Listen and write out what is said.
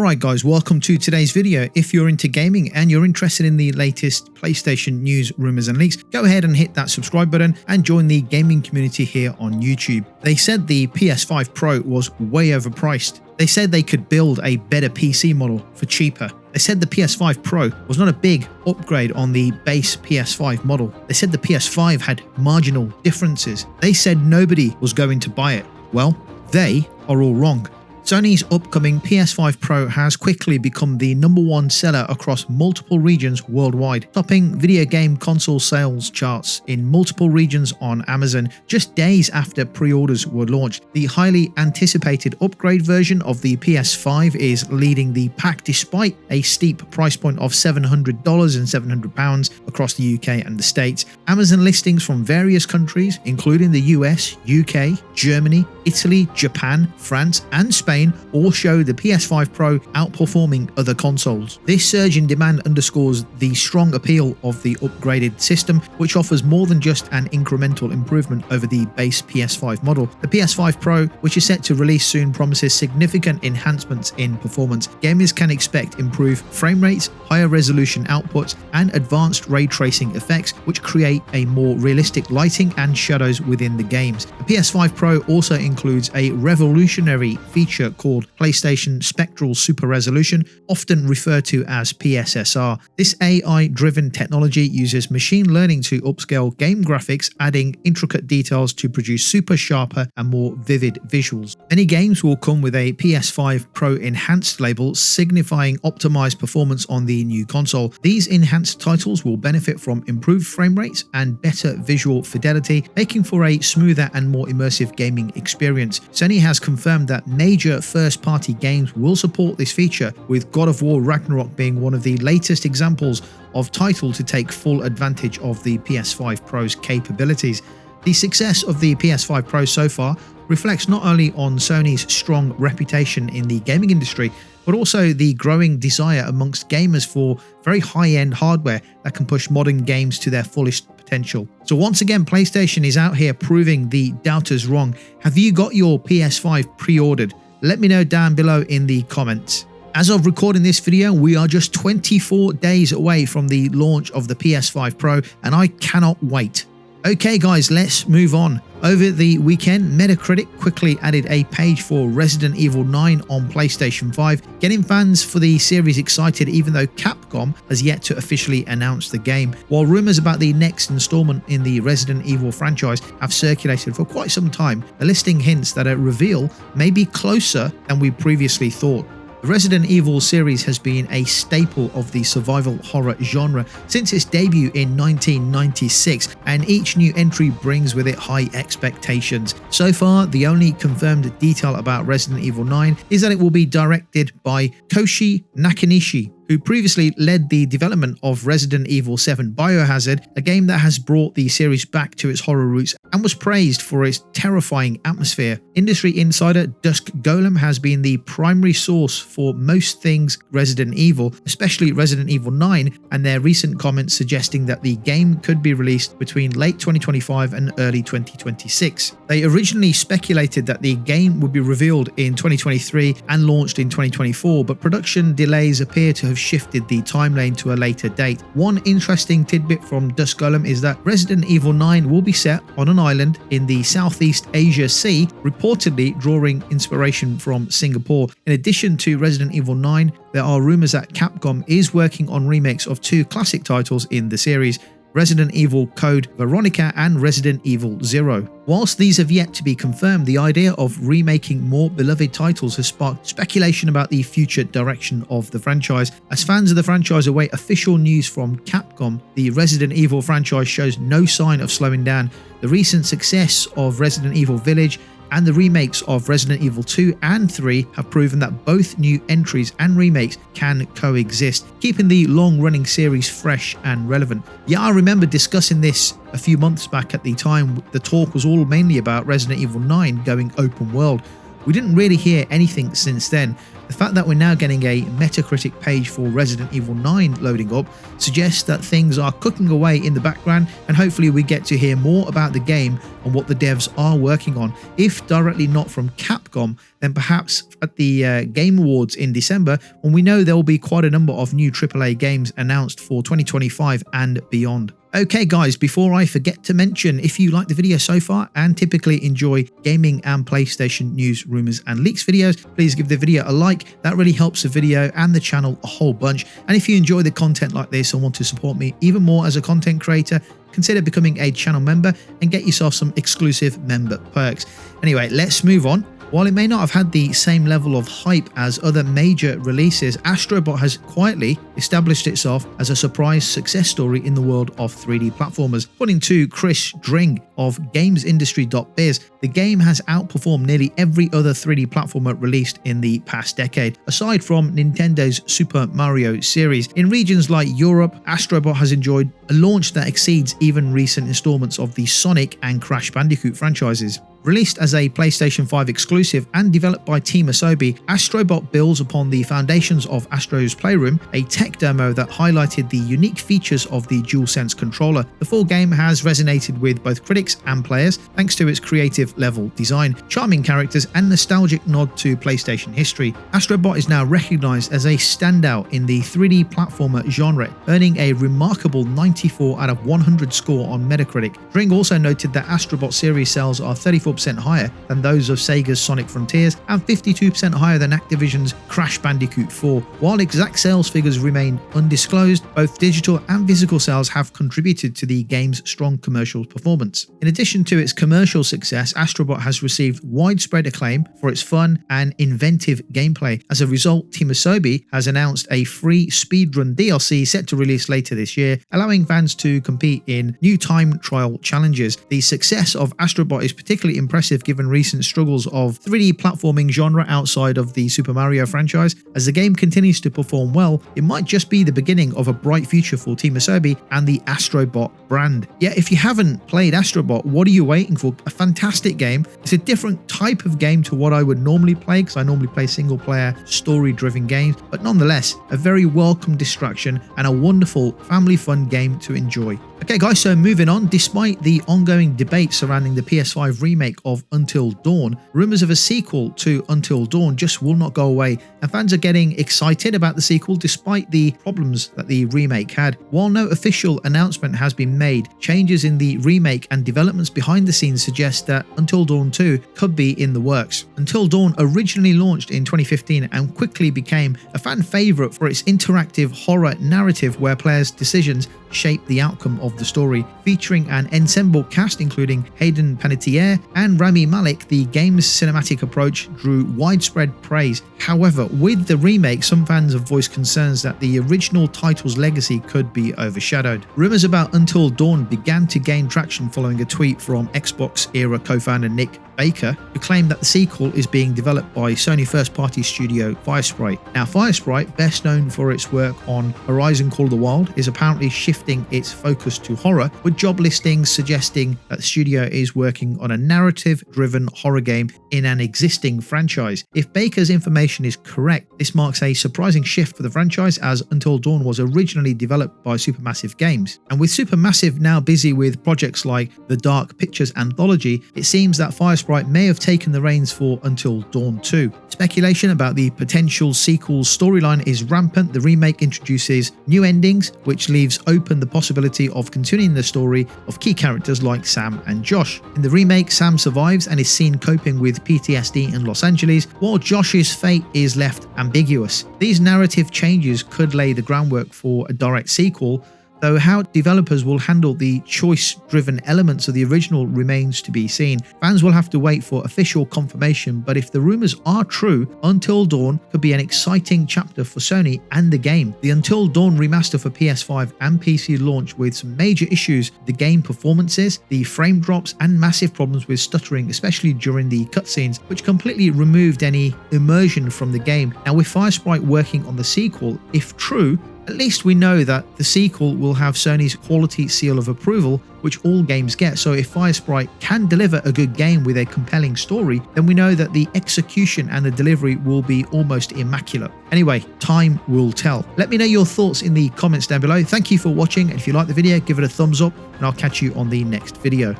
Alright guys, welcome to today's video. If you're into gaming and you're interested in the latest PlayStation news, rumors and leaks, go ahead and hit that subscribe button and join the gaming community here on YouTube. They said the PS5 Pro was way overpriced. They said they could build a better PC model for cheaper. They said the PS5 Pro was not a big upgrade on the base PS5 model. They said the PS5 had marginal differences. They said nobody was going to buy it. Well, they are all wrong. Sony's upcoming PS5 Pro has quickly become the #1 seller across multiple regions worldwide, topping video game console sales charts in multiple regions on Amazon just days after pre-orders were launched. The highly anticipated upgrade version of the PS5 is leading the pack despite a steep price point of $700 and £700 across the UK and the States. Amazon listings from various countries, including the US, UK, Germany, Italy, Japan, France and Spain, all show the PS5 Pro outperforming other consoles. This surge in demand underscores the strong appeal of the upgraded system, which offers more than just an incremental improvement over the base PS5 model. The PS5 Pro, which is set to release soon, promises significant enhancements in performance. Gamers can expect improved frame rates, higher resolution outputs, and advanced ray tracing effects, which create a more realistic lighting and shadows within the games. The PS5 Pro also includes a revolutionary feature called PlayStation Spectral Super Resolution, often referred to as PSSR. This AI-driven technology uses machine learning to upscale game graphics, adding intricate details to produce super sharper and more vivid visuals. Many games will come with a PS5 Pro Enhanced label, signifying optimized performance on the new console. These enhanced titles will benefit from improved frame rates and better visual fidelity, making for a smoother and more immersive gaming experience. Sony has confirmed that major first-party games will support this feature, with God of War Ragnarok being one of the latest examples of title to take full advantage of the PS5 Pro's capabilities. The success of the PS5 Pro so far reflects not only on Sony's strong reputation in the gaming industry, but also the growing desire amongst gamers for very high-end hardware that can push modern games to their fullest potential. So once again, PlayStation is out here proving the doubters wrong. Have you got your PS5 pre-ordered? Let me know down below in the comments. As of recording this video, we are just 24 days away from the launch of the PS5 Pro, and I cannot wait. Okay guys, let's move on. Over the weekend, Metacritic quickly added a page for Resident Evil 9 on PlayStation 5, getting fans for the series excited even though Capcom has yet to officially announce the game. While rumours about the next installment in the Resident Evil franchise have circulated for quite some time, the listing hints that a reveal may be closer than we previously thought. The Resident Evil series has been a staple of the survival horror genre since its debut in 1996, and each new entry brings with it high expectations. So far, the only confirmed detail about Resident Evil 9 is that it will be directed by Koshi Nakanishi, who previously led the development of Resident Evil 7 Biohazard, a game that has brought the series back to its horror roots and was praised for its terrifying atmosphere. Industry insider Dusk Golem has been the primary source for most things Resident Evil, especially Resident Evil 9, and their recent comments suggesting that the game could be released between late 2025 and early 2026. They originally speculated that the game would be revealed in 2023 and launched in 2024, but production delays appear to have shifted the timeline to a later date. One interesting tidbit from Dusk Golem is that Resident Evil 9 will be set on an island in the Southeast Asia Sea, reportedly drawing inspiration from Singapore. In addition to Resident Evil 9, there are rumours that Capcom is working on remakes of two classic titles in the series, Resident Evil Code Veronica and Resident Evil 0. Whilst these have yet to be confirmed, the idea of remaking more beloved titles has sparked speculation about the future direction of the franchise. As fans of the franchise await official news from Capcom, the Resident Evil franchise shows no sign of slowing down. The recent success of Resident Evil Village and the remakes of Resident Evil 2 and 3 have proven that both new entries and remakes can coexist, keeping the long-running series fresh and relevant. Yeah, I remember discussing this a few months back. At the time, the talk was all mainly about Resident Evil 9 going open world. we didn't really hear anything since then. The fact that we're now getting a Metacritic page for Resident Evil 9 loading up suggests that things are cooking away in the background, and hopefully we get to hear more about the game and what the devs are working on. If directly not from Capcom, then perhaps at the Game Awards in December, when we know there will be quite a number of new AAA games announced for 2025 and beyond. Okay guys, before I forget to mention, if you like the video so far and typically enjoy gaming and PlayStation news, rumors and leaks videos, please give the video a like. That really helps the video and the channel a whole bunch. And if you enjoy the content like this and want to support me even more as a content creator, consider becoming a channel member and get yourself some exclusive member perks. Anyway, let's move on. While it may not have had the same level of hype as other major releases, Astrobot has quietly established itself as a surprise success story in the world of 3D platformers. According to Chris Dring of GamesIndustry.biz, the game has outperformed nearly every other 3D platformer released in the past decade, aside from Nintendo's Super Mario series. In regions like Europe, Astrobot has enjoyed a launch that exceeds even recent installments of the Sonic and Crash Bandicoot franchises. Released as a PlayStation 5 exclusive and developed by Team Asobi, Astrobot builds upon the foundations of Astro's Playroom, a tech demo that highlighted the unique features of the DualSense controller. The full game has resonated with both critics and players thanks to its creative level design, charming characters and nostalgic nod to PlayStation history. Astrobot is now recognized as a standout in the 3D platformer genre, earning a remarkable 94 out of 100 score on Metacritic. Dring also noted that Astrobot series sales are 34% higher than those of Sega's Sonic Frontiers and 52% higher than Activision's Crash Bandicoot 4. While exact sales figures remain undisclosed, both digital and physical sales have contributed to the game's strong commercial performance. In addition to its commercial success, Astrobot has received widespread acclaim for its fun and inventive gameplay. As a result, Team Asobi has announced a free speedrun DLC set to release later this year, allowing fans to compete in new time trial challenges. The success of Astrobot is particularly impressive given recent struggles of 3D platforming genre outside of the Super Mario franchise. As the game continues to perform well, it might just be the beginning of a bright future for Team Asobi and the Astrobot brand. Yet if you haven't played Astrobot, what are you waiting for? A fantastic game. It's a different type of game to what I would normally play, because I normally play single player story driven games, but nonetheless a very welcome distraction and a wonderful family fun game to enjoy. Okay guys, so moving on, despite the ongoing debate surrounding the PS5 remake of Until Dawn, rumours of a sequel to Until Dawn just will not go away, and fans are getting excited about the sequel despite the problems that the remake had. While no official announcement has been made, changes in the remake and developments behind the scenes suggest that Until Dawn 2 could be in the works. Until Dawn originally launched in 2015 and quickly became a fan favourite for its interactive horror narrative where players' decisions shape the outcome of the story. Featuring an ensemble cast including Hayden Panettiere and Rami Malek, the game's cinematic approach drew widespread praise. However, with the remake, some fans have voiced concerns that the original title's legacy could be overshadowed. Rumours about Until Dawn began to gain traction following a tweet from Xbox-era co-founder Nick Baker, who claimed that the sequel is being developed by Sony first-party studio Firesprite. Now, Firesprite, best known for its work on Horizon Call of the Wild, is apparently shifting its focus to horror, with job listings suggesting that the studio is working on a narrative-driven horror game in an existing franchise. If Baker's information is correct, this marks a surprising shift for the franchise, as Until Dawn was originally developed by Supermassive Games. And with Supermassive now busy with projects like the Dark Pictures anthology, it seems that Firesprite may have taken the reins for Until Dawn 2. Speculation about the potential sequel's storyline is rampant. The remake introduces new endings, which leaves open the possibility of continuing the story of key characters like Sam and Josh. In the remake, Sam survives and is seen coping with PTSD in Los Angeles, while Josh's fate is left ambiguous. These narrative changes could lay the groundwork for a direct sequel, though how developers will handle the choice-driven elements of the original remains to be seen. Fans will have to wait for official confirmation, but if the rumours are true, Until Dawn could be an exciting chapter for Sony and the game. The Until Dawn remaster for PS5 and PC launch with some major issues: the game performances, the frame drops, and massive problems with stuttering, especially during the cutscenes, which completely removed any immersion from the game. Now, with Firesprite working on the sequel, if true, at least we know that the sequel will have Sony's quality seal of approval, which all games get. So if Firesprite can deliver a good game with a compelling story, then we know that the execution and the delivery will be almost immaculate. Anyway, time will tell. Let me know your thoughts in the comments down below. Thank you for watching, and if you like the video, give it a thumbs up, and I'll catch you on the next video.